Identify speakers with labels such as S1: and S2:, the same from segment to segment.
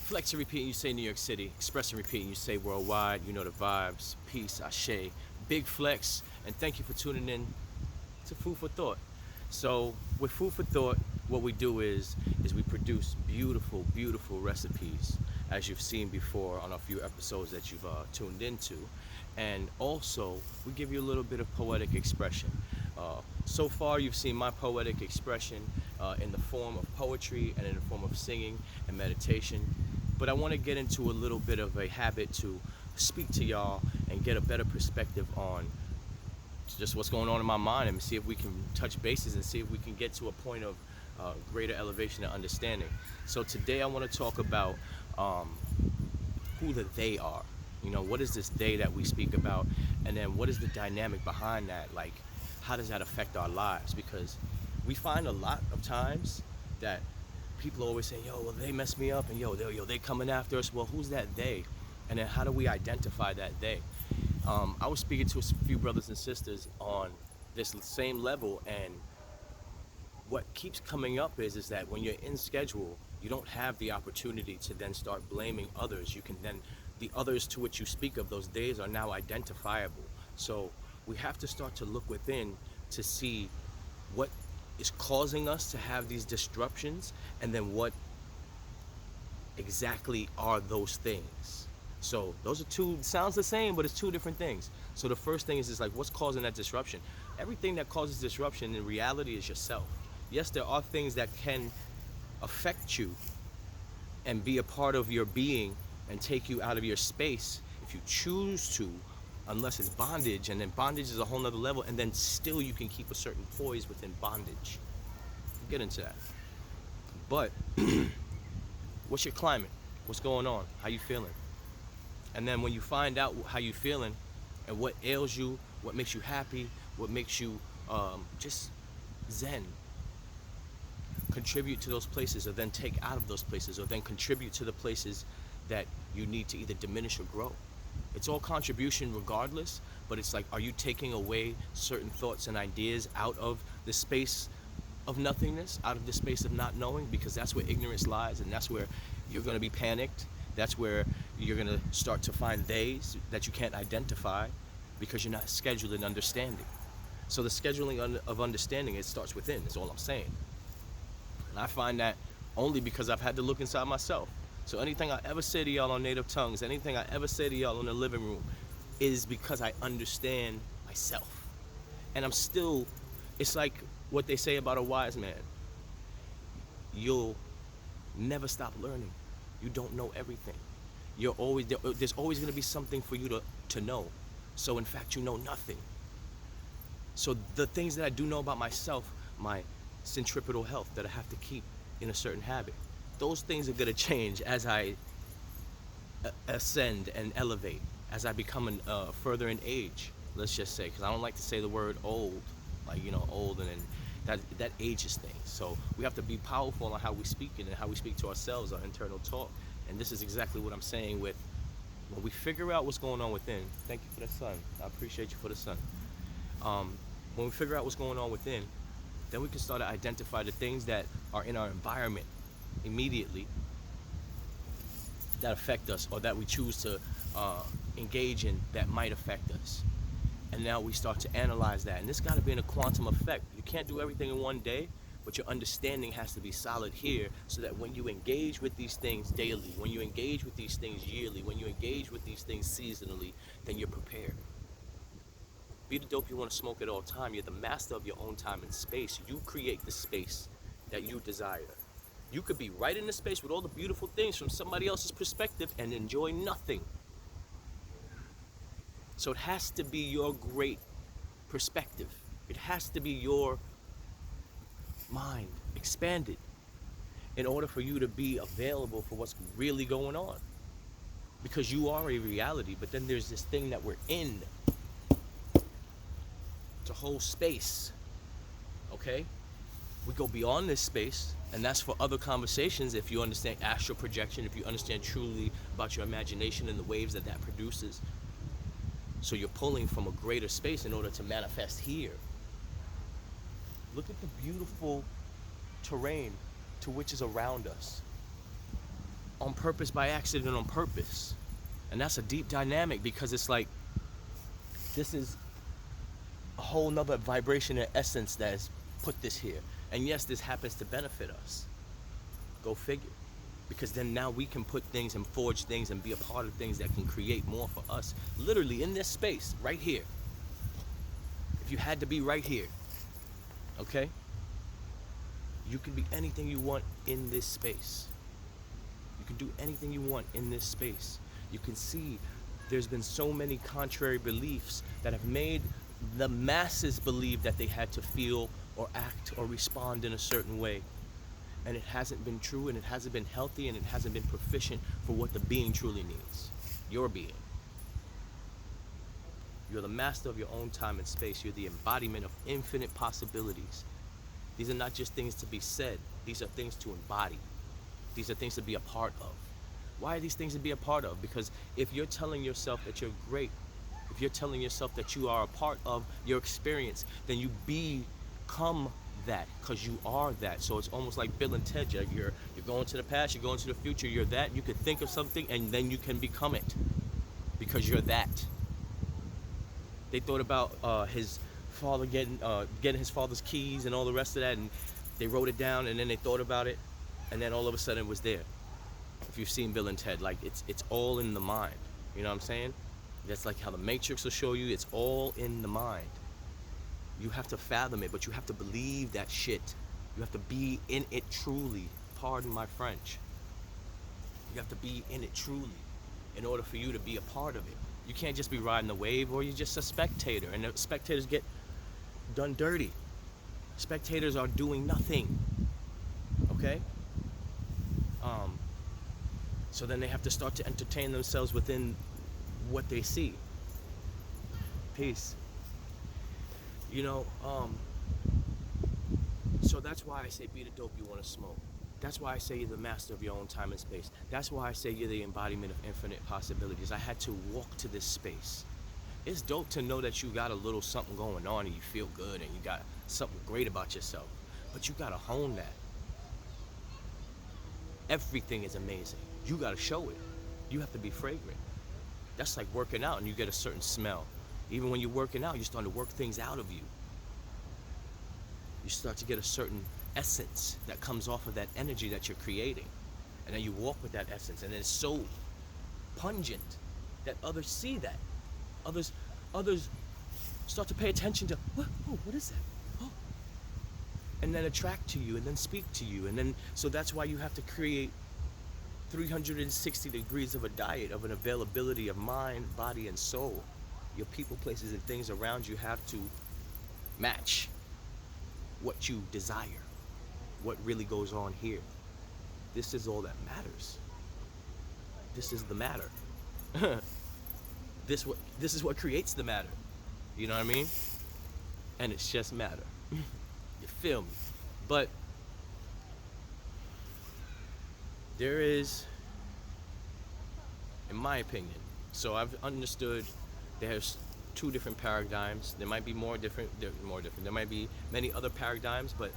S1: Flex and repeat, and you say New York City. Express and repeat, and you say worldwide. You know the vibes. Peace, ashe. Big flex, and thank you for tuning in to Food for Thought. So with Food for Thought, what we do is we produce beautiful, beautiful recipes, as you've seen before on a few episodes that you've tuned into, and also we give you a little bit of poetic expression. So far, you've seen my poetic expression in the form of poetry and in the form of singing and meditation. But I want to get into a little bit of a habit to speak to y'all and get a better perspective on just what's going on in my mind and see if we can touch bases and see if we can get to a point of greater elevation and understanding. So today I want to talk about who the they are. You know, what is this they that we speak about? And then what is the dynamic behind that? Like, how does that affect our lives? Because we find a lot of times that people always say, yo, well, they messed me up, and they coming after us. Well, who's that they? And then how do we identify that they? I was speaking to a few brothers and sisters on this same level, and what keeps coming up is that when you're in schedule, you don't have the opportunity to then start blaming others. You can then, the others to which you speak of, those days are now identifiable. So we have to start to look within to see what is causing us to have these disruptions, and then what exactly are those things. So those are two, sounds the same, but it's two different things. So the first thing is like, what's causing that disruption? Everything that causes disruption in reality is yourself. Yes, there are things that can affect you and be a part of your being and take you out of your space if you choose to, unless it's bondage, and then bondage is a whole nother level, and then still you can keep a certain poise within bondage. We'll get into that. But what's your climate? What's going on? How you feeling? And then when you find out how you feeling and what ails you, what makes you happy, what makes you just zen, contribute to those places, or then take out of those places, or then contribute to the places that you need to either diminish or grow. It's all contribution regardless, but it's like, are you taking away certain thoughts and ideas out of the space of nothingness, out of the space of not knowing? Because that's where ignorance lies, and that's where you're going to be panicked. That's where you're going to start to find theys that you can't identify because you're not scheduling understanding. So the scheduling of understanding, it starts within, is all I'm saying. And I find that only because I've had to look inside myself. So anything I ever say to y'all on Native Tongues, anything I ever say to y'all in the living room, is because I understand myself. And I'm still, it's like what they say about a wise man. You'll never stop learning. You don't know everything. There's always going to be something for you to know. So in fact, you know nothing. So the things that I do know about myself, my centripetal health that I have to keep in a certain habit, those things are going to change as I ascend and elevate, as I become further in age, let's just say, because I don't like to say the word old, like, old, and then that ages things. So we have to be powerful on how we speak and how we speak to ourselves, our internal talk. And this is exactly what I'm saying with, when we figure out what's going on within, thank you for the sun, I appreciate you for the sun. When we figure out what's going on within, then we can start to identify the things that are in our environment immediately that affect us, or that we choose to engage in that might affect us. And now we start to analyze that. And this got to be in a quantum effect. You can't do everything in one day, but your understanding has to be solid here, so that when you engage with these things daily, when you engage with these things yearly, when you engage with these things seasonally, then you're prepared. Be the dope you want to smoke at all time. You're the master of your own time and space. You create the space that you desire. You could be right in the space with all the beautiful things from somebody else's perspective and enjoy nothing. So it has to be your great perspective. It has to be your mind expanded in order for you to be available for what's really going on. Because you are a reality, but then there's this thing that we're in to hold space, okay? We go beyond this space, and that's for other conversations. If you understand astral projection, if you understand truly about your imagination and the waves that produces. So you're pulling from a greater space in order to manifest here. Look at the beautiful terrain to which is around us. on purpose, by accident, on purpose. And that's a deep dynamic, because it's like, this is a whole nother vibration and essence that has put this here. And yes, this happens to benefit us. Go figure. Because then now we can put things and forge things and be a part of things that can create more for us. Literally in this space, right here. If you had to be right here, okay? You can be anything you want in this space. You can do anything you want in this space. You can see there's been so many contrary beliefs that have made the masses believe that they had to feel or act or respond in a certain way. And it hasn't been true, and it hasn't been healthy, and it hasn't been proficient for what the being truly needs. Your being. You're the master of your own time and space. You're the embodiment of infinite possibilities. These are not just things to be said. These are things to embody. These are things to be a part of. Why are these things to be a part of? Because if you're telling yourself that you're great, if you're telling yourself that you are a part of your experience, then you become that, because you are that. So it's almost like Bill and Ted. You're going to the past, you're going to the future, you're that. You could think of something and then you can become it, because you're that. They thought about his father getting his father's keys and all the rest of that, and they wrote it down, and then they thought about it, and then all of a sudden it was there. If you've seen Bill and Ted, like it's all in the mind. You know what I'm saying? That's like how the Matrix will show you. It's all in the mind. You have to fathom it, but you have to believe that shit. You have to be in it truly. Pardon my French. You have to be in it truly in order for you to be a part of it. You can't just be riding the wave, or you're just a spectator, and the spectators get done dirty. Spectators are doing nothing. Okay? So then they have to start to entertain themselves within what they see. Peace. You know, so that's why I say be the dope you want to smoke. That's why I say you're the master of your own time and space. That's why I say you're the embodiment of infinite possibilities. I had to walk to this space. It's dope to know that you got a little something going on and you feel good and you got something great about yourself. But you got to hone that. Everything is amazing. You got to show it. You have to be fragrant. That's like working out and you get a certain smell. Even when you're working out, you're starting to work things out of you. You start to get a certain essence that comes off of that energy that you're creating. And then you walk with that essence, and it's so pungent that others see that. Others start to pay attention to, what is that? Oh. And then attract to you, and then speak to you. And then, so that's why you have to create 360 degrees of a diet, of an availability of mind, body, and soul. Your people, places, and things around you have to match what you desire, what really goes on here. This is all that matters. This is the matter. This is what creates the matter. You know what I mean? And it's just matter. You feel me? But there is, in my opinion, so I've understood there's two different paradigms. There might be more different. There might be many other paradigms, but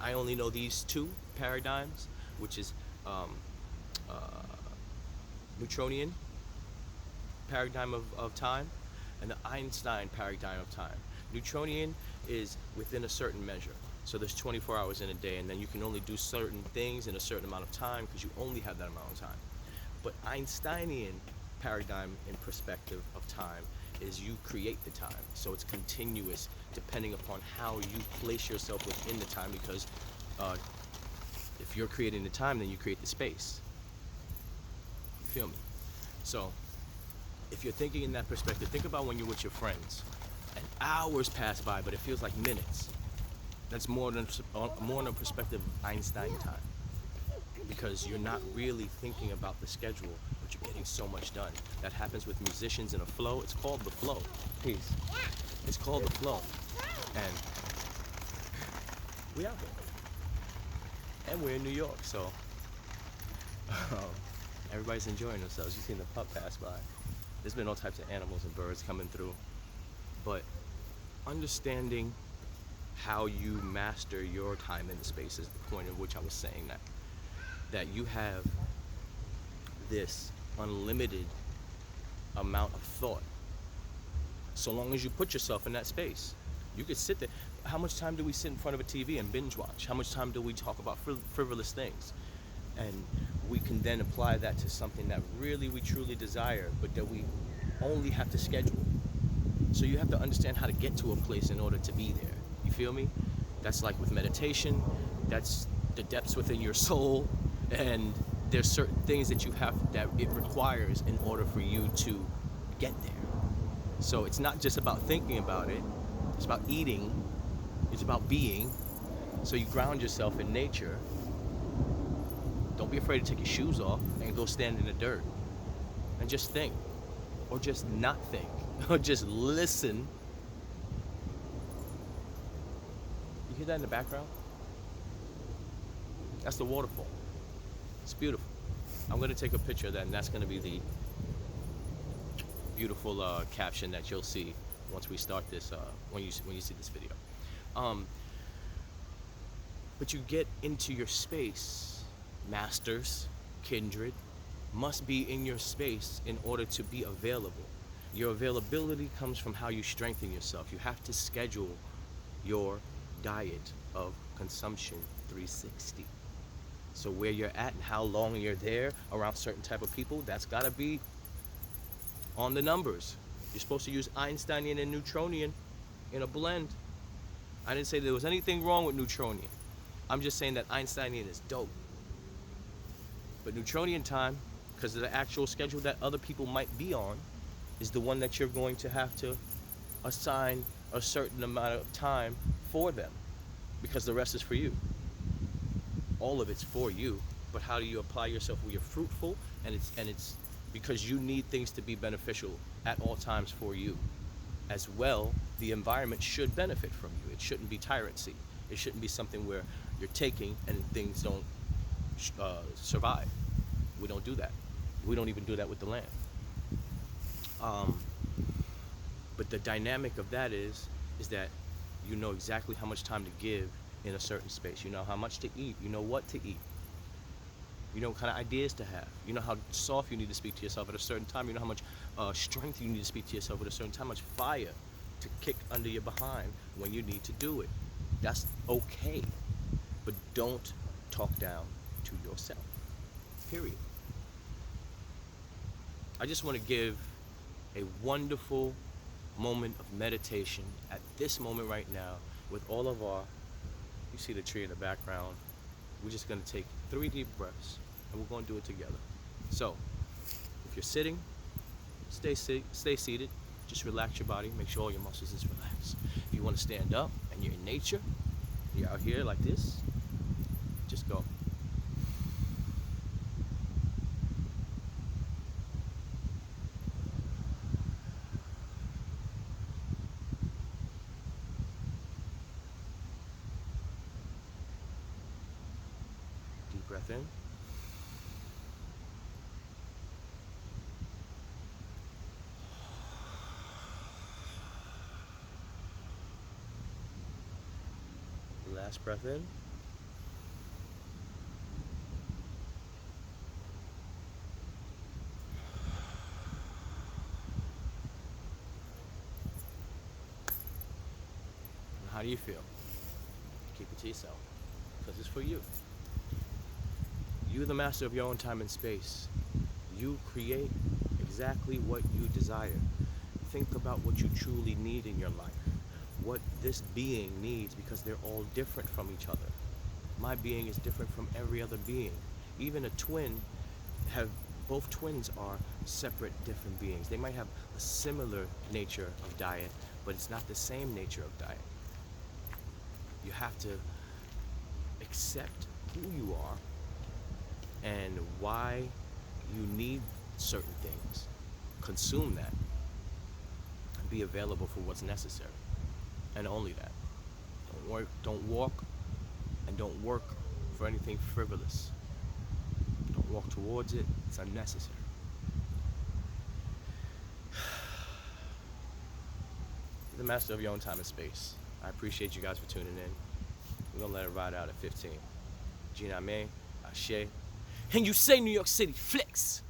S1: I only know these two paradigms, which is Newtonian paradigm of time and the Einstein paradigm of time. Newtonian is within a certain measure. So there's 24 hours in a day, and then you can only do certain things in a certain amount of time because you only have that amount of time. But Einsteinian paradigm in perspective of time is you create the time. So it's continuous depending upon how you place yourself within the time, because if you're creating the time, then you create the space. You feel me? So if you're thinking in that perspective, think about when you're with your friends and hours pass by, but it feels like minutes. That's more than a perspective of Einstein time, because you're not really thinking about the schedule, but you're getting so much done. That happens with musicians in a flow. It's called the flow. Peace. It's called the flow. And we out there. And we're in New York, so everybody's enjoying themselves. You've seen the pup pass by. There's been all types of animals and birds coming through. But understanding how you master your time and space is the point at which I was saying that you have this unlimited amount of thought. So long as you put yourself in that space, you could sit there. How much time do we sit in front of a TV and binge watch? How much time do we talk about frivolous things? And we can then apply that to something that really we truly desire, but that we only have to schedule. So you have to understand how to get to a place in order to be there. You feel me? That's like with meditation. That's the depths within your soul. And there's certain things that you have that it requires in order for you to get there. So it's not just about thinking about it. It's about eating. It's about being. So you ground yourself in nature. Don't be afraid to take your shoes off and go stand in the dirt and just think, or just not think, or just listen. You hear that in the background? That's the waterfall. It's beautiful. I'm gonna take a picture of that, and that's gonna be the beautiful caption that you'll see once we start this. When you see this video. But you get into your space. Masters, kindred, must be in your space in order to be available. Your availability comes from how you strengthen yourself. You have to schedule your diet of consumption 360. So where you're at and how long you're there around certain type of people, that's gotta be on the numbers. You're supposed to use Einsteinian and Newtonian in a blend. I didn't say there was anything wrong with Newtonian. I'm just saying that Einsteinian is dope. But Newtonian time, because of the actual schedule that other people might be on, is the one that you're going to have to assign a certain amount of time for them, because the rest is for you. All of it's for you, but how do you apply yourself where you're fruitful? And it's because you need things to be beneficial at all times for you. As well, the environment should benefit from you. It shouldn't be tyrancy. It shouldn't be something where you're taking and things don't survive. We don't do that. We don't even do that with the land. But the dynamic of that is that you know exactly how much time to give in a certain space. You know how much to eat. You know what to eat. You know what kind of ideas to have. You know how soft you need to speak to yourself at a certain time. You know how much strength you need to speak to yourself at a certain time. How much fire to kick under your behind when you need to do it. That's okay. But don't talk down to yourself. Period. I just want to give a wonderful moment of meditation at this moment right now with all of our, you see the tree in the background. We're just going to take 3 deep breaths and we're going to do it together. So, if you're sitting, stay seated. Just relax your body. Make sure all your muscles is relaxed. If you want to stand up and you're in nature, you're out here like this, just go. Deep breath in. Last breath in. How do you feel? Keep it to yourself, because it's for you. You're the master of your own time and space. You create exactly what you desire. Think about what you truly need in your life. What this being needs, because they're all different from each other. My being is different from every other being. Even a twin both twins are separate, different beings. They might have a similar nature of diet, but it's not the same nature of diet. You have to accept who you are and why you need certain things. Consume that and be available for what's necessary. And only that. Don't walk and don't work for anything frivolous. Don't walk towards it. It's unnecessary. You're the master of your own time and space. I appreciate you guys for tuning in. We're gonna let it ride out at 15. Gina May, Ashe. And you say New York City flex.